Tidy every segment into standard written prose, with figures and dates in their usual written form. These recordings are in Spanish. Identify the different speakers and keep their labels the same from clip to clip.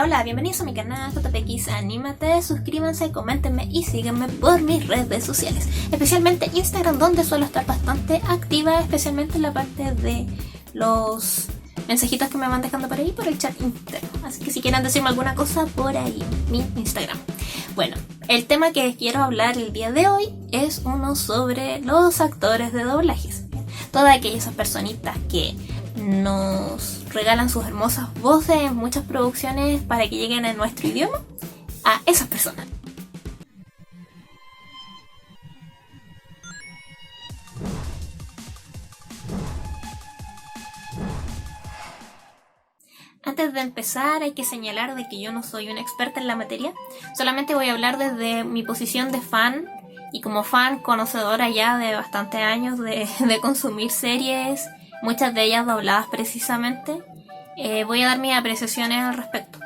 Speaker 1: Hola, bienvenidos a mi canal JPX Anímate, suscríbanse, coméntenme y síganme por mis redes sociales, especialmente Instagram, donde suelo estar bastante activa, especialmente en la parte de los mensajitos que me van dejando por ahí, por el chat interno. Así que si quieren decirme alguna cosa, por ahí, mi Instagram. Bueno, el tema que quiero hablar el día de hoy es uno sobre los actores de doblajes. Todas aquellas personitas que nos regalan sus hermosas voces en muchas producciones para que lleguen en nuestro idioma, a esas personas. Antes de empezar hay que señalar de que yo no soy una experta en la materia, solamente voy a hablar desde mi posición de fan y como fan conocedora ya de bastantes años de consumir series, muchas de ellas dobladas precisamente. Voy a dar mis apreciaciones al respecto.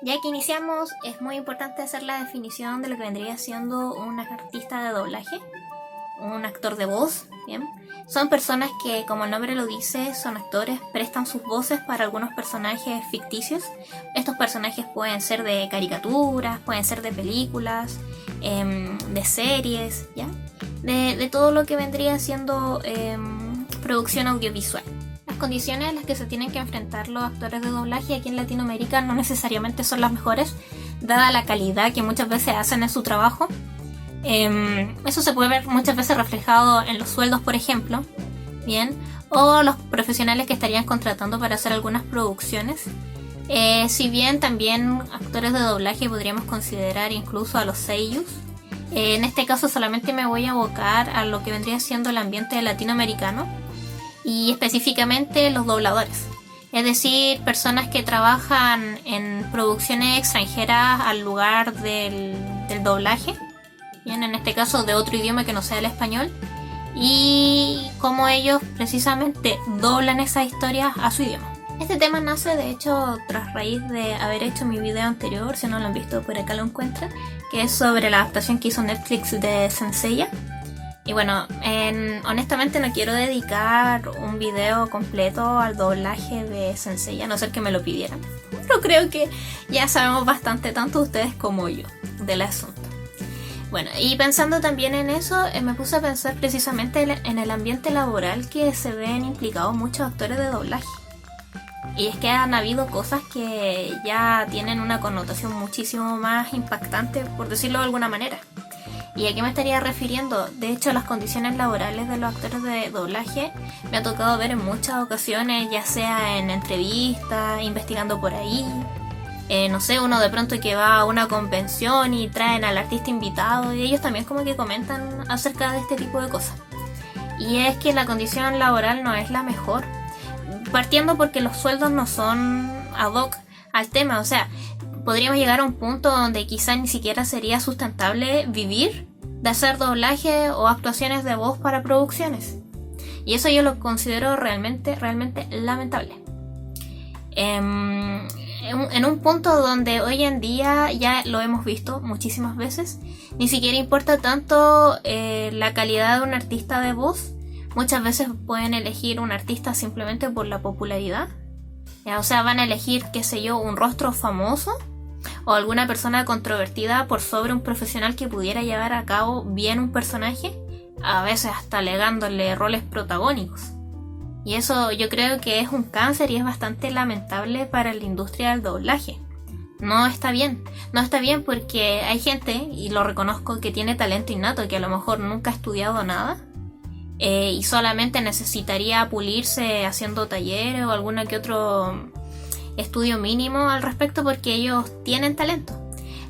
Speaker 1: Ya que iniciamos, es muy importante hacer la definición de lo que vendría siendo un artista de doblaje, un actor de voz, ¿bien? Son personas que, como el nombre lo dice, son actores, prestan sus voces para algunos personajes ficticios. Estos personajes pueden ser de caricaturas, pueden ser de películas, de series, ¿ya? De todo lo que vendría siendo producción audiovisual. Las condiciones en las que se tienen que enfrentar los actores de doblaje aquí en Latinoamérica no necesariamente son las mejores, dada la calidad que muchas veces hacen en su trabajo. Eso se puede ver muchas veces reflejado en los sueldos, por ejemplo, bien, o los profesionales que estarían contratando para hacer algunas producciones. Si bien también actores de doblaje podríamos considerar incluso a los seiyus. En este caso solamente me voy a abocar a lo que vendría siendo el ambiente latinoamericano y específicamente los dobladores, es decir, personas que trabajan en producciones extranjeras al lugar del doblaje, bien, en este caso de otro idioma que no sea el español, y cómo ellos precisamente doblan esas historias a su idioma. Este tema nace de hecho tras raíz de haber hecho mi video anterior, si no lo han visto por acá lo encuentran, que es sobre la adaptación que hizo Netflix de Saint Seiya. Y bueno, honestamente no quiero dedicar un video completo al doblaje de Saint Seiya, a no ser que me lo pidieran. Pero creo que ya sabemos bastante, tanto ustedes como yo, del asunto. Bueno, y pensando también en eso, me puse a pensar precisamente en el ambiente laboral que se ven implicados muchos actores de doblaje. Y es que han habido cosas que ya tienen una connotación muchísimo más impactante, por decirlo de alguna manera. ¿Y a qué me estaría refiriendo? De hecho, las condiciones laborales de los actores de doblaje me ha tocado ver en muchas ocasiones, ya sea en entrevistas, investigando por ahí. No sé, uno de pronto que va a una convención y traen al artista invitado y ellos también como que comentan acerca de este tipo de cosas. Y es que la condición laboral no es la mejor, partiendo porque los sueldos no son ad hoc al tema, o sea, podríamos llegar a un punto donde quizás ni siquiera sería sustentable vivir de hacer doblaje o actuaciones de voz para producciones. Y eso yo lo considero realmente lamentable. En un punto donde hoy en día ya lo hemos visto muchísimas veces, ni siquiera importa tanto la calidad de un artista de voz. Muchas veces pueden elegir un artista simplemente por la popularidad. O sea, van a elegir, qué sé yo, un rostro famoso o alguna persona controvertida por sobre un profesional que pudiera llevar a cabo bien un personaje, a veces hasta alegándole roles protagónicos. Y eso yo creo que es un cáncer y es bastante lamentable para la industria del doblaje. No está bien porque hay gente, y lo reconozco, que tiene talento innato, que a lo mejor nunca ha estudiado nada y solamente necesitaría pulirse haciendo talleres o alguna que otro estudio mínimo al respecto, porque ellos tienen talento.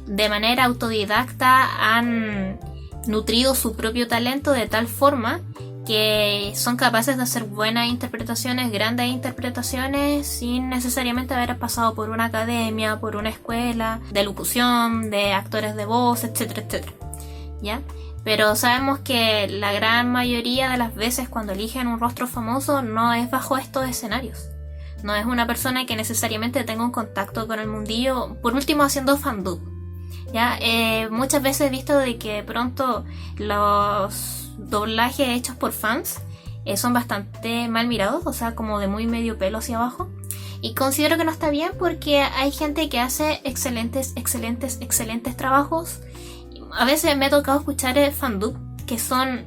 Speaker 1: De manera autodidacta han nutrido su propio talento de tal forma que son capaces de hacer buenas interpretaciones, grandes interpretaciones, sin necesariamente haber pasado por una academia, por una escuela de locución, de actores de voz, etcétera, etcétera, ¿ya? Pero sabemos que la gran mayoría de las veces cuando eligen un rostro famoso no es bajo estos escenarios. No es una persona que necesariamente tenga un contacto con el mundillo, por último haciendo fandub, ¿ya? Muchas veces he visto de que de pronto los doblajes hechos por fans son bastante mal mirados, o sea, como de muy medio pelo hacia abajo. Y considero que no está bien porque hay gente que hace excelentes trabajos. A veces me ha tocado escuchar fandub que son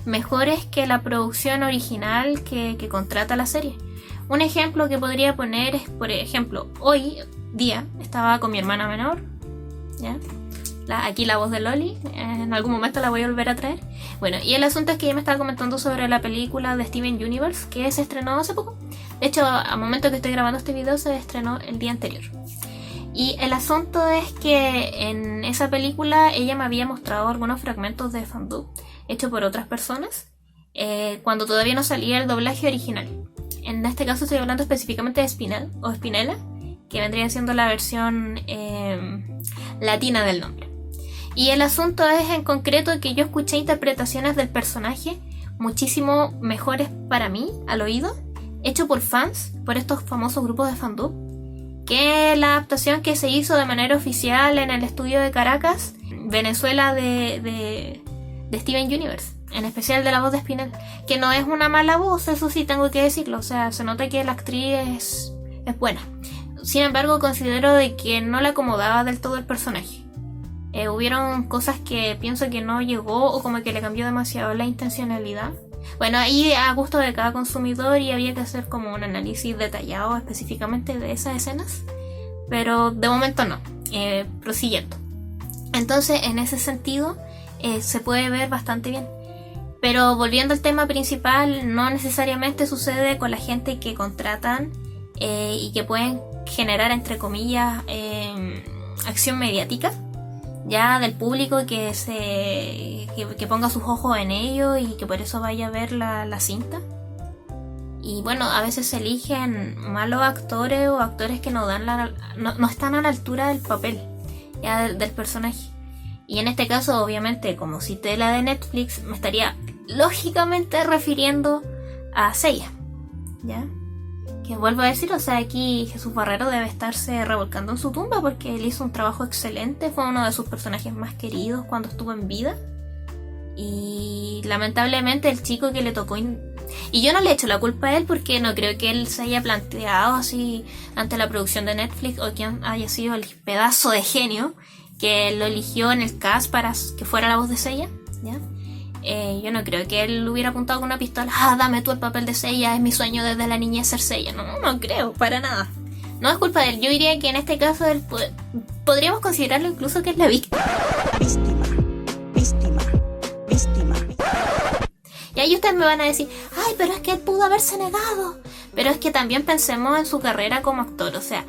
Speaker 1: mejores que la producción original que contrata la serie. Un ejemplo que podría poner es, por ejemplo, hoy día estaba con mi hermana menor, ¿ya? Aquí la voz de Loli, en algún momento la voy a volver a traer. Bueno, y el asunto es que ella me estaba comentando sobre la película de Steven Universe que se estrenó hace poco. De hecho, al momento que estoy grabando este video se estrenó el día anterior. Y el asunto es que en esa película ella me había mostrado algunos fragmentos de fandub hecho por otras personas cuando todavía no salía el doblaje original. En este caso estoy hablando específicamente de Spinel o Spinella, que vendría siendo la versión latina del nombre. Y el asunto es en concreto que yo escuché interpretaciones del personaje muchísimo mejores para mí, al oído, hecho por fans, por estos famosos grupos de fandub, que la adaptación que se hizo de manera oficial en el estudio de Caracas, Venezuela, de Steven Universe, en especial de la voz de Spinel, que no es una mala voz, eso sí tengo que decirlo, o sea, se nota que la actriz es buena. Sin embargo, considero de que no le acomodaba del todo el personaje. Hubieron cosas que pienso que no llegó o como que le cambió demasiado la intencionalidad. Bueno, ahí a gusto de cada consumidor y había que hacer como un análisis detallado específicamente de esas escenas, pero de momento no. Prosiguiendo. Entonces, en ese sentido, se puede ver bastante bien. Pero volviendo al tema principal, no necesariamente sucede con la gente que contratan y que pueden generar, entre comillas, acción mediática, ya del público que ponga sus ojos en ello y que por eso vaya a ver la cinta. Y bueno, a veces se eligen malos actores o actores que no están a la altura del papel, ya del personaje. Y en este caso, obviamente, como cité la de Netflix, me estaría lógicamente refiriendo a Seiya, ¿ya? Que vuelvo a decir, o sea, aquí Jesús Barrero debe estarse revolcando en su tumba porque él hizo un trabajo excelente, fue uno de sus personajes más queridos cuando estuvo en vida. Y lamentablemente el chico que le tocó... Y yo no le echo la culpa a él porque no creo que él se haya planteado así ante la producción de Netflix o quien haya sido el pedazo de genio que lo eligió en el cast para que fuera la voz de Seiya, ¿ya? Yo no creo que él hubiera apuntado con una pistola, dame tú el papel de Seiya, es mi sueño desde la niñez ser Seiya. No creo, para nada. No es culpa de él, yo diría que en este caso él podríamos considerarlo incluso que es la víctima. Víctima. Y ahí ustedes me van a decir, pero es que él pudo haberse negado. Pero es que también pensemos en su carrera como actor, o sea,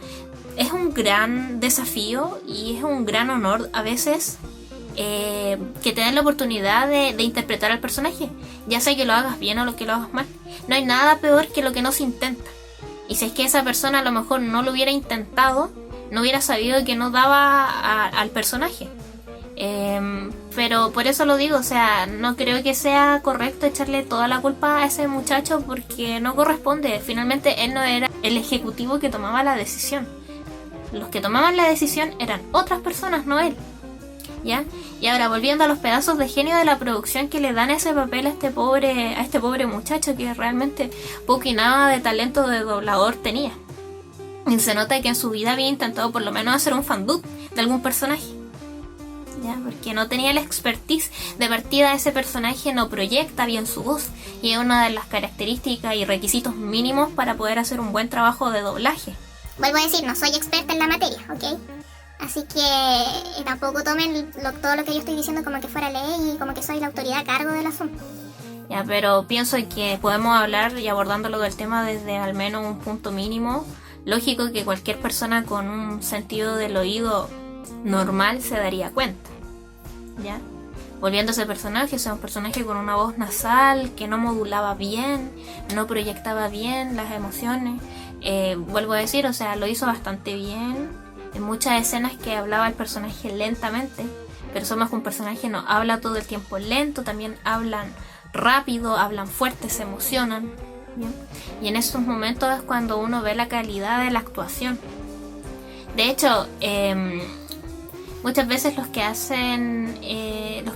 Speaker 1: es un gran desafío y es un gran honor a veces que te den la oportunidad de interpretar al personaje, ya sea que lo hagas bien o que lo hagas mal. No hay nada peor que lo que no se intenta. Y si es que esa persona a lo mejor no lo hubiera intentado, no hubiera sabido que no daba al personaje. Pero por eso lo digo, o sea, no creo que sea correcto echarle toda la culpa a ese muchacho porque no corresponde. Finalmente él no era el ejecutivo que tomaba la decisión. Los que tomaban la decisión eran otras personas, no él, ¿ya? Y ahora volviendo a los pedazos de genio de la producción que le dan ese papel a este pobre muchacho que realmente poco y nada de talento de doblador tenía. Y se nota que en su vida había intentado por lo menos hacer un fandub de algún personaje, ¿ya? Porque no tenía la expertise de partida. Ese personaje no proyecta bien su voz y es una de las características y requisitos mínimos para poder hacer un buen trabajo de doblaje.
Speaker 2: Vuelvo a decir, no soy experta en la materia, ¿ok? Así que tampoco tomen todo lo que yo estoy diciendo como que fuera ley y como que soy la autoridad a cargo del asunto.
Speaker 1: Ya, pero pienso que podemos hablar y abordándolo del tema desde al menos un punto mínimo. Lógico que cualquier persona con un sentido del oído normal se daría cuenta, ¿ya? Volviendo a ese personaje, o sea, un personaje con una voz nasal, que no modulaba bien, no proyectaba bien las emociones. Vuelvo a decir, o sea, lo hizo bastante bien. En muchas escenas que hablaba el personaje lentamente, pero somos que un personaje no habla todo el tiempo lento, también hablan rápido, hablan fuerte, se emocionan, ¿bien? Y en esos momentos es cuando uno ve la calidad de la actuación. De hecho, muchas veces los que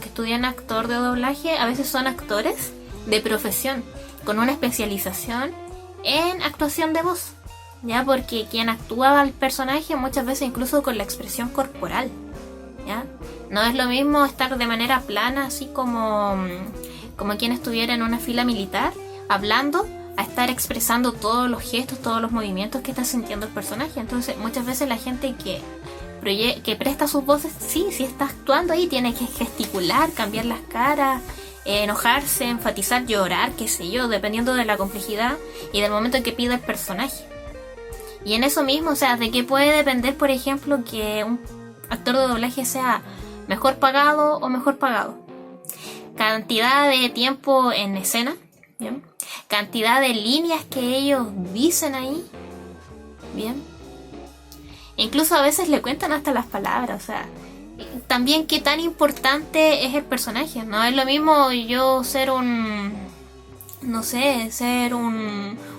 Speaker 1: estudian actor de doblaje a veces son actores de profesión con una especialización en actuación de voz, ¿ya? Porque quien actuaba al personaje muchas veces incluso con la expresión corporal, ¿ya? No es lo mismo estar de manera plana, así como quien estuviera en una fila militar, hablando, a estar expresando todos los gestos, todos los movimientos que está sintiendo el personaje. Entonces muchas veces la gente que presta sus voces, sí está actuando ahí, tiene que gesticular, cambiar las caras, enojarse, enfatizar, llorar, qué sé yo, dependiendo de la complejidad y del momento en que pida el personaje. Y en eso mismo, o sea, de qué puede depender, por ejemplo, que un actor de doblaje sea mejor pagado o mejor pagado. Cantidad de tiempo en escena, ¿bien? Cantidad de líneas que ellos dicen ahí, ¿bien? Incluso a veces le cuentan hasta las palabras, o sea, también qué tan importante es el personaje. No es lo mismo yo ser un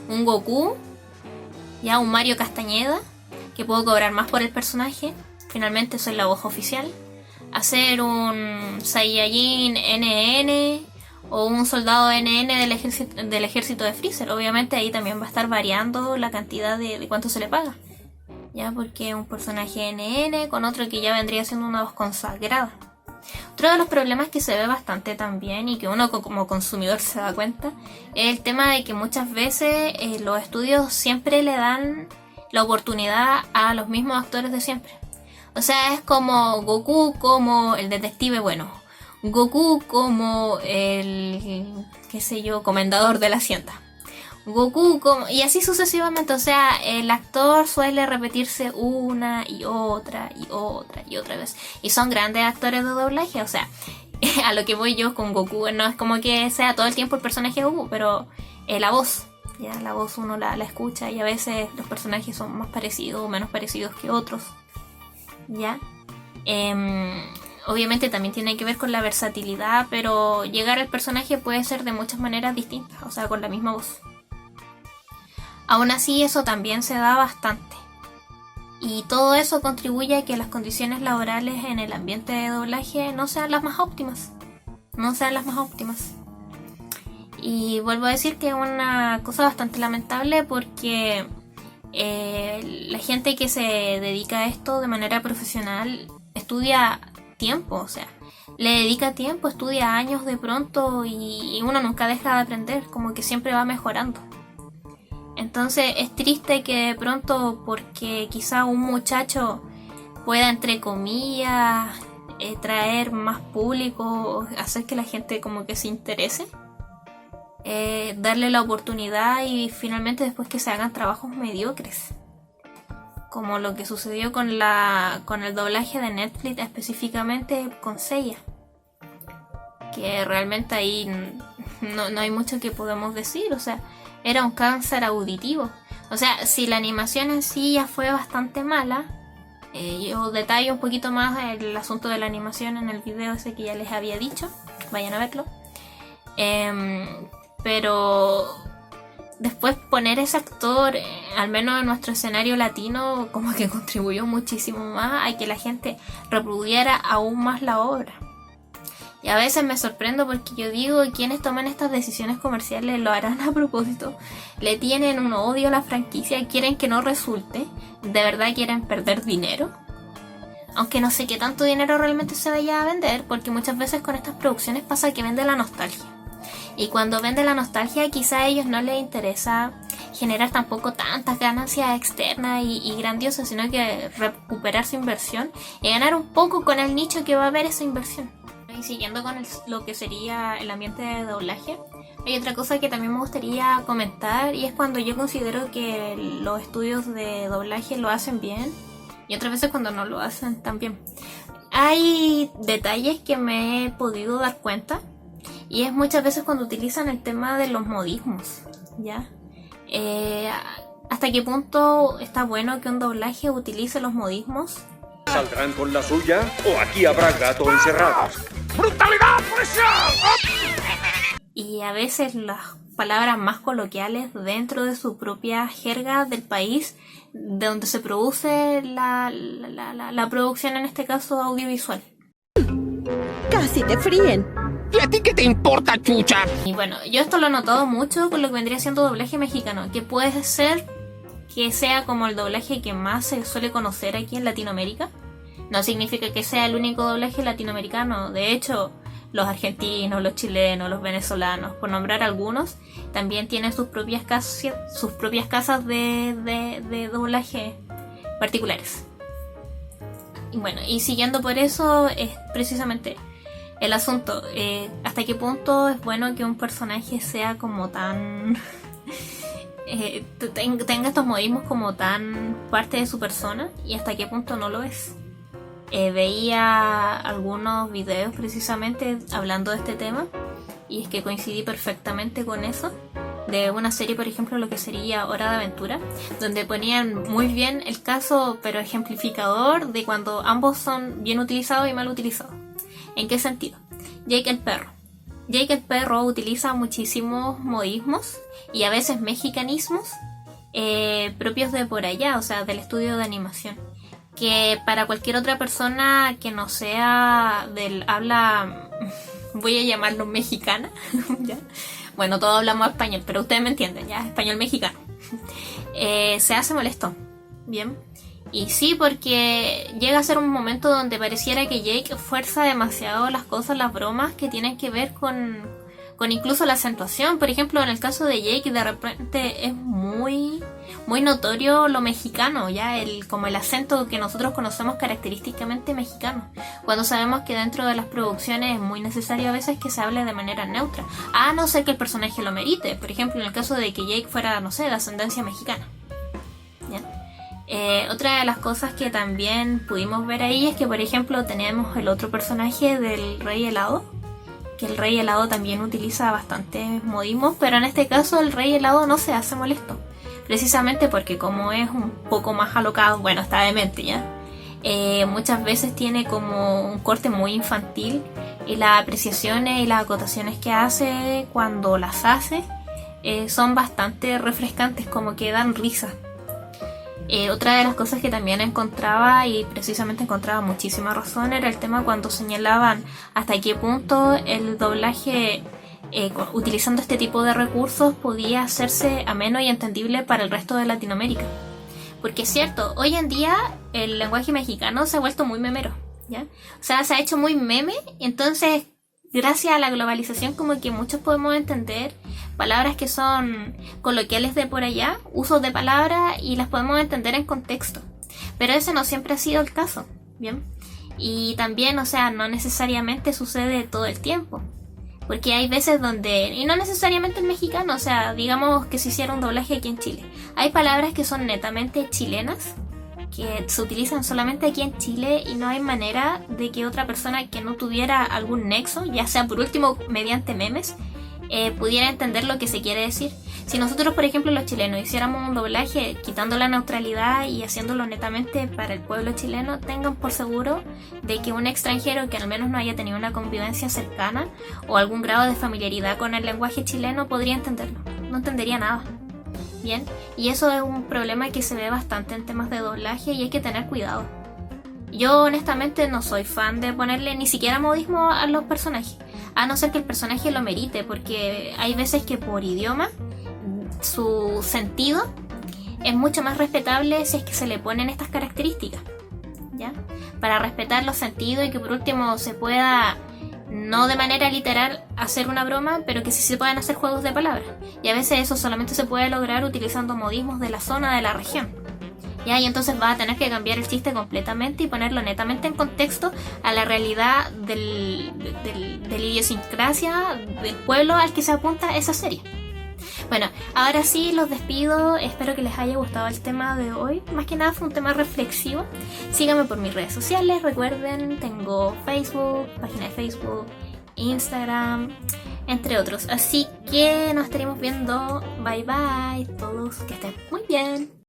Speaker 1: Goku, ya un Mario Castañeda, que puedo cobrar más por el personaje, finalmente soy la voz oficial, a ser un Saiyajin NN o un soldado NN del ejército de Freezer. Obviamente ahí también va a estar variando la cantidad de cuánto se le paga, ya, porque un personaje NN con otro que ya vendría siendo una voz consagrada. Otro de los problemas que se ve bastante también y que uno como consumidor se da cuenta es el tema de que muchas veces los estudios siempre le dan la oportunidad a los mismos actores de siempre. O sea, es como Goku como el detective bueno, Goku como el, qué sé yo, comendador de la hacienda, Goku como... y así sucesivamente. O sea, el actor suele repetirse una y otra y otra y otra vez. Y son grandes actores de doblaje. O sea, a lo que voy yo con Goku, no es como que sea todo el tiempo el personaje de Goku, pero la voz, ya la voz uno la escucha y a veces los personajes son más parecidos o menos parecidos que otros, ya. Obviamente también tiene que ver con la versatilidad, pero llegar al personaje puede ser de muchas maneras distintas, o sea, con la misma voz. Aún así, eso también se da bastante. Y todo eso contribuye a que las condiciones laborales en el ambiente de doblaje no sean las más óptimas. Y vuelvo a decir que es una cosa bastante lamentable porque la gente que se dedica a esto de manera profesional estudia tiempo, o sea, le dedica tiempo, estudia años de pronto y uno nunca deja de aprender, como que siempre va mejorando. Entonces es triste que de pronto, porque quizá un muchacho pueda, entre comillas, traer más público, hacer que la gente como que se interese, darle la oportunidad y finalmente después que se hagan trabajos mediocres, como lo que sucedió con el doblaje de Netflix, específicamente con Seiya, que realmente ahí no hay mucho que podemos decir. O sea, era un cáncer auditivo. O sea, si la animación en sí ya fue bastante mala, yo detallo un poquito más el asunto de la animación en el video ese que ya les había dicho, vayan a verlo, pero después poner ese actor, al menos en nuestro escenario latino, como que contribuyó muchísimo más a que la gente reproduciera aún más la obra. Y a veces me sorprendo porque yo digo, quienes toman estas decisiones comerciales lo harán a propósito, le tienen un odio a la franquicia, quieren que no resulte, de verdad quieren perder dinero. Aunque no sé qué tanto dinero realmente se vaya a vender, porque muchas veces con estas producciones pasa que vende la nostalgia. Y cuando vende la nostalgia, quizá a ellos no les interesa generar tampoco tantas ganancias externas y grandiosas, sino que recuperar su inversión y ganar un poco con el nicho que va a haber esa inversión. Y siguiendo con lo que sería el ambiente de doblaje, hay otra cosa que también me gustaría comentar, y es cuando yo considero que los estudios de doblaje lo hacen bien y otras veces cuando no lo hacen tan bien. Hay detalles que me he podido dar cuenta, y es muchas veces cuando utilizan el tema de los modismos, ¿ya? ¿Hasta qué punto está bueno que un doblaje utilice los modismos?
Speaker 3: ¿Saldrán con la suya o aquí habrá gatos encerrados? ¡Brutalidad policial!
Speaker 1: Y a veces las palabras más coloquiales dentro de su propia jerga del país de donde se produce la producción, en este caso audiovisual.
Speaker 4: Casi te fríen.
Speaker 5: ¿Y a ti qué te importa, chucha?
Speaker 1: Y bueno, yo esto lo he notado mucho con lo que vendría siendo doblaje mexicano, que puede ser que sea como el doblaje que más se suele conocer aquí en Latinoamérica. No significa que sea el único doblaje latinoamericano. De hecho, los argentinos, los chilenos, los venezolanos, por nombrar algunos, también tienen sus propias casas de doblaje particulares. Y bueno, y siguiendo por eso es precisamente el asunto. ¿Hasta qué punto es bueno que un personaje sea como tan... tenga estos modismos como tan parte de su persona, y hasta qué punto no lo es? Veía algunos videos precisamente hablando de este tema, y es que coincidí perfectamente con eso, de una serie, por ejemplo, lo que sería Hora de Aventura, donde ponían muy bien el caso, pero ejemplificador, de cuando ambos son bien utilizados y mal utilizados. ¿En qué sentido? Jake el perro. Jake el perro utiliza muchísimos modismos y a veces mexicanismos propios de por allá, o sea, del estudio de animación, que para cualquier otra persona que no sea del habla, voy a llamarlo mexicana, ¿ya? Bueno, todos hablamos español, pero ustedes me entienden, ya, español mexicano, se hace molesto, ¿bien? Y sí, porque llega a ser un momento donde pareciera que Jake fuerza demasiado las cosas, las bromas que tienen que ver con incluso la acentuación. Por ejemplo, en el caso de Jake, de repente es muy notorio lo mexicano, ya como el acento que nosotros conocemos característicamente mexicano, cuando sabemos que dentro de las producciones es muy necesario a veces que se hable de manera neutra, a no ser que el personaje lo merite. Por ejemplo, en el caso de que Jake fuera, no sé, de ascendencia mexicana, ¿ya? Otra de las cosas que también pudimos ver ahí es que, por ejemplo, tenemos el otro personaje del Rey Helado, que el Rey Helado también utiliza bastantes modismos, pero en este caso el Rey Helado no se hace molesto, precisamente porque como es un poco más alocado, bueno, está demente ya, muchas veces tiene como un corte muy infantil, y las apreciaciones y las acotaciones que hace cuando las hace son bastante refrescantes, como que dan risa. Otra de las cosas que también encontraba, y precisamente encontraba muchísima razón, era el tema cuando señalaban hasta qué punto el doblaje utilizando este tipo de recursos podía hacerse ameno y entendible para el resto de Latinoamérica. Porque es cierto, hoy en día el lenguaje mexicano se ha vuelto muy memero, ¿ya? O sea, se ha hecho muy meme, entonces gracias a la globalización como que muchos podemos entender palabras que son coloquiales de por allá, usos de palabras, y las podemos entender en contexto. Pero ese no siempre ha sido el caso, ¿bien? Y también, o sea, no necesariamente sucede todo el tiempo. Porque hay veces donde, y no necesariamente el mexicano, o sea, digamos que se hiciera un doblaje aquí en Chile. Hay palabras que son netamente chilenas, que se utilizan solamente aquí en Chile, y no hay manera de que otra persona que no tuviera algún nexo, ya sea por último mediante memes, pudiera entender lo que se quiere decir. Si nosotros, por ejemplo, los chilenos, hiciéramos un doblaje quitando la neutralidad y haciéndolo netamente para el pueblo chileno, tengan por seguro de que un extranjero que al menos no haya tenido una convivencia cercana o algún grado de familiaridad con el lenguaje chileno podría entenderlo, no entendería nada. Bien, y eso es un problema que se ve bastante en temas de doblaje, y hay que tener cuidado. Yo honestamente no soy fan de ponerle ni siquiera modismo a los personajes, a no ser que el personaje lo merite, porque hay veces que por idioma su sentido es mucho más respetable si es que se le ponen estas características, ¿ya? Para respetar los sentidos, y que por último se pueda, no de manera literal, hacer una broma, pero que sí se puedan hacer juegos de palabras. Y a veces eso solamente se puede lograr utilizando modismos de la zona, de la región, ¿ya? Y entonces va a tener que cambiar el chiste completamente y ponerlo netamente en contexto a la realidad de la idiosincrasia del pueblo al que se apunta esa serie. Bueno, ahora sí los despido, espero que les haya gustado el tema de hoy. Más que nada fue un tema reflexivo. Síganme por mis redes sociales, recuerden, tengo Facebook, página de Facebook, Instagram, entre otros. Así que nos estaremos viendo. Bye bye todos, que estén muy bien.